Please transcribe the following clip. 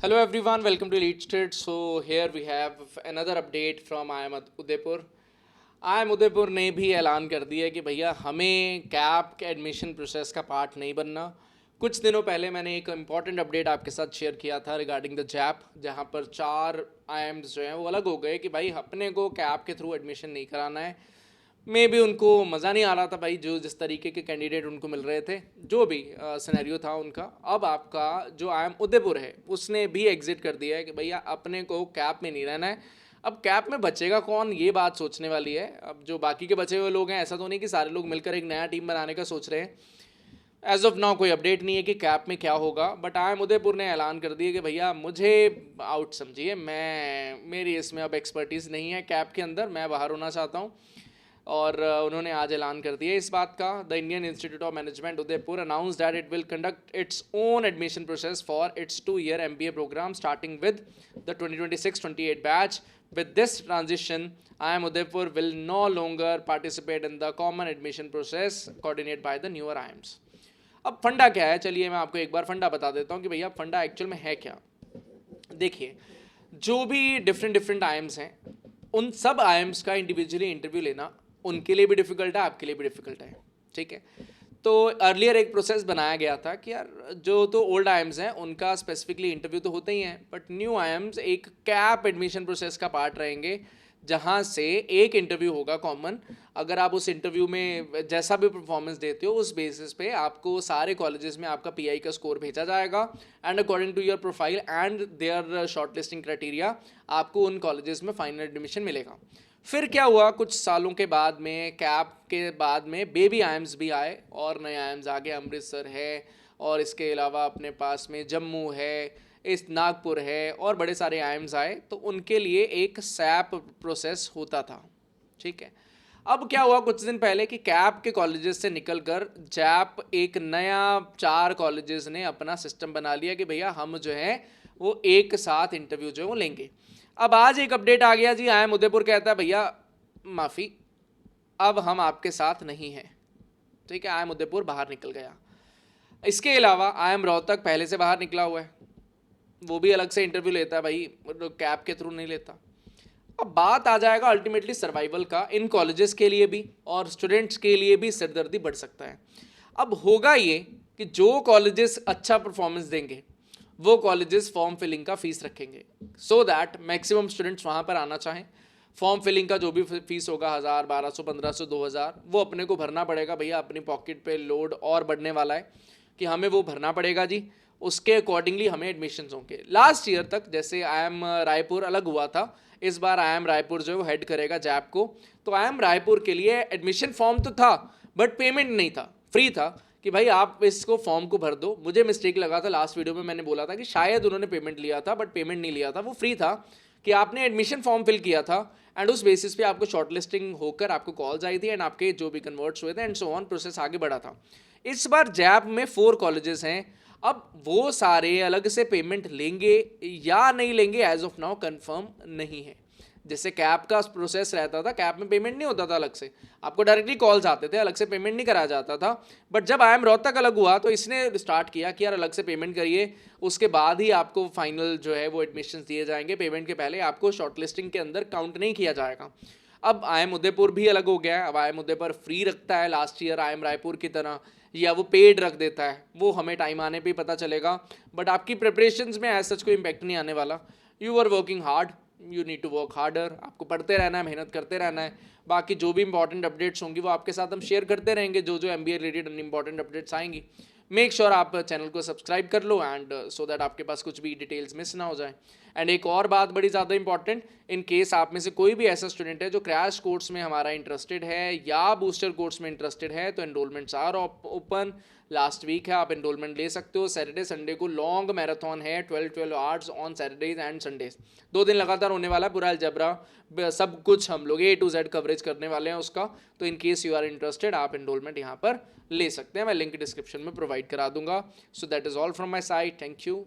Hello everyone, welcome to Elite Street. So here we have another update from IIM Udaipur. IIM Udaipur ने भी ऐलान कर दिया कि भैया हमें कैप के एडमिशन प्रोसेस का पार्ट नहीं बनना। कुछ दिनों पहले मैंने एक इम्पॉर्टेंट अपडेट आपके साथ शेयर किया था रिगार्डिंग द जैप, जहाँ पर 4 IIMs जो हैं वो अलग हो गए कि भाई अपने को कैप के थ्रू एडमिशन नहीं कराना है। मे भी उनको मज़ा नहीं आ रहा था भाई, जो जिस तरीके के कैंडिडेट उनको मिल रहे थे, जो भी सिनेरियो था उनका। अब आपका जो IIM उदयपुर है उसने भी एग्जिट कर दिया है कि भैया अपने को कैप में नहीं रहना है। अब कैप में बचेगा कौन, ये बात सोचने वाली है। अब जो बाकी के बचे हुए लोग हैं, ऐसा तो नहीं कि सारे लोग मिलकर एक नया टीम बनाने का सोच रहे हैं। एज ऑफ नाउ कोई अपडेट नहीं है कि कैप में क्या होगा, बट IIM उदयपुर ने ऐलान कर दिया कि भैया मुझे आउट समझिए, मेरी इसमें अब एक्सपर्टीज़ नहीं है कैप के अंदर, मैं बाहर होना चाहता हूँ। और उन्होंने आज ऐलान कर दिया इस बात का। The Indian Institute of Management Udaipur announce that it will conduct its own admission process for its 2-year MBA programme starting with the 2026-28 batch. With this transition, IIM Udaipur will no longer participate in the common admission process coordinated by the newer IIMs। अब फंडा क्या है, चलिए मैं आपको एक बार फंडा बता देता हूँ कि भैया फंडा एक्चुअल में है क्या। देखिए, जो भी डिफरेंट IIMs हैं, उन सब IIMs का इंडिविजुअली इंटरव्यू लेना उनके लिए भी डिफ़िकल्ट है, आपके लिए भी डिफ़िकल्ट है, ठीक है। तो अर्लियर एक प्रोसेस बनाया गया था कि यार जो तो ओल्ड IIMs हैं उनका स्पेसिफिकली इंटरव्यू तो होते ही हैं, बट न्यू IIMs एक कैप एडमिशन प्रोसेस का पार्ट रहेंगे, जहाँ से एक इंटरव्यू होगा कॉमन। अगर आप उस इंटरव्यू में जैसा भी परफॉर्मेंस देते हो, उस बेसिस पे आपको सारे कॉलेजेस में आपका PI का स्कोर भेजा जाएगा, and according to your profile and their shortlisting criteria आपको उन कॉलेजेस में फाइनल एडमिशन मिलेगा। फिर क्या हुआ, कुछ सालों के बाद में कैप के बाद में बेबी IIMs भी आए और नए IIMs आ गए। अमृतसर है और इसके अलावा अपने पास में जम्मू है, इस नागपुर है और बड़े सारे IIMs आए, तो उनके लिए एक सैप प्रोसेस होता था, ठीक है। अब क्या हुआ कुछ दिन पहले कि कैप के कॉलेजेस से निकलकर जैप एक नया 4 कॉलेजेस ने अपना सिस्टम बना लिया कि भैया हम जो है वो एक साथ इंटरव्यू जो है वो लेंगे। अब आज एक अपडेट आ गया जी, IIM उदयपुर कहता है भैया माफ़ी, अब हम आपके साथ नहीं हैं, ठीक है। IIM उदयपुर बाहर निकल गया। इसके अलावा IIM रोहतक पहले से बाहर निकला हुआ है, वो भी अलग से इंटरव्यू लेता है भाई, कैप के थ्रू नहीं लेता। अब बात आ जाएगा अल्टीमेटली सर्वाइवल का, इन कॉलेजेस के लिए भी और स्टूडेंट्स के लिए भी सिरदर्दी बढ़ सकता है। अब होगा ये कि जो कॉलेजेस अच्छा परफॉर्मेंस देंगे वो कॉलेजेस फॉर्म फिलिंग का फीस रखेंगे, सो दैट मैक्सिमम स्टूडेंट्स वहाँ पर आना चाहें। फॉर्म फिलिंग का जो भी फीस होगा 1000, 1200, 1500, 2000, वो अपने को भरना पड़ेगा भैया। अपनी पॉकेट पे लोड और बढ़ने वाला है कि हमें वो भरना पड़ेगा जी, उसके अकॉर्डिंगली हमें एडमिशन्स होंगे। लास्ट ईयर तक जैसे IIM रायपुर अलग हुआ था, इस बार IIM रायपुर जो है वो हेड करेगा जैप को। तो IIM रायपुर के लिए एडमिशन फॉर्म तो था बट पेमेंट नहीं था, फ्री था कि भाई आप इसको फॉर्म को भर दो। मुझे मिस्टेक लगा था, लास्ट वीडियो में मैंने बोला था कि शायद उन्होंने पेमेंट लिया था, बट पेमेंट नहीं लिया था, वो फ्री था कि आपने एडमिशन फॉर्म फिल किया था एंड उस बेसिस पे आपको शॉर्टलिस्टिंग होकर आपको कॉल्स आई थी एंड आपके जो भी कन्वर्ट्स हुए थे एंड सो ऑन, प्रोसेस आगे बढ़ा था। इस बार जैप में 4 कॉलेजेस हैं, अब वो सारे अलग से पेमेंट लेंगे या नहीं लेंगे एज ऑफ नाउ कंफर्म नहीं है। जैसे कैप का प्रोसेस रहता था, कैप में पेमेंट नहीं होता था अलग से, आपको डायरेक्टली कॉल्स आते थे, अलग से पेमेंट नहीं कराया जाता था। बट जब IIM रोहतक अलग हुआ तो इसने स्टार्ट किया कि यार अलग से पेमेंट करिए, उसके बाद ही आपको फाइनल जो है वो एडमिशन्स दिए जाएंगे, पेमेंट के पहले आपको शॉर्टलिस्टिंग के अंदर काउंट नहीं किया जाएगा। अब IIM उदयपुर भी अलग हो गया है। अब IIM उदयपुर फ्री रखता है लास्ट ईयर IIM रायपुर की तरह, या वो पेड रख देता है, वो हमें टाइम आने पे ही पता चलेगा। बट आपकी प्रिपरेशंस में ऐसा कोई इम्पैक्ट नहीं आने वाला। You are working hard, you need to work harder, आपको पढ़ते रहना है, मेहनत करते रहना है। बाकी जो भी इंपॉर्टेंट अपडेट्स होंगी वो आपके साथ हम शेयर करते रहेंगे, जो जो MBA रिलेटेड इंपॉर्टेंट अपडेट्स आएंगी। मेक श्योर आप चैनल को सब्सक्राइब कर लो एंड सो दैट आपके पास कुछ भी डिटेल्स मिस ना हो जाए। एंड एक और बात बड़ी ज़्यादा इंपॉर्टेंट, इन केस आप में से कोई भी ऐसा स्टूडेंट है जो क्रैश कोर्स में हमारा इंटरेस्टेड है या बूस्टर कोर्स में इंटरेस्टेड है, तो enrolments are open. Last week है, आप एनरोलमेंट ले सकते हो। सैटरडे संडे को लॉन्ग मैराथन है, 12 hours on Saturdays and Sundays, 2 दिन लगातार होने वाला है। पूरा अलजबरा सब कुछ हम लोग A to Z कवरेज करने वाले हैं उसका। तो in case you are interested, आप एनरोलमेंट यहाँ पर ले सकते हैं, मैं लिंक डिस्क्रिप्शन में प्रोवाइड करा दूंगा। So that is all from my side, thank you.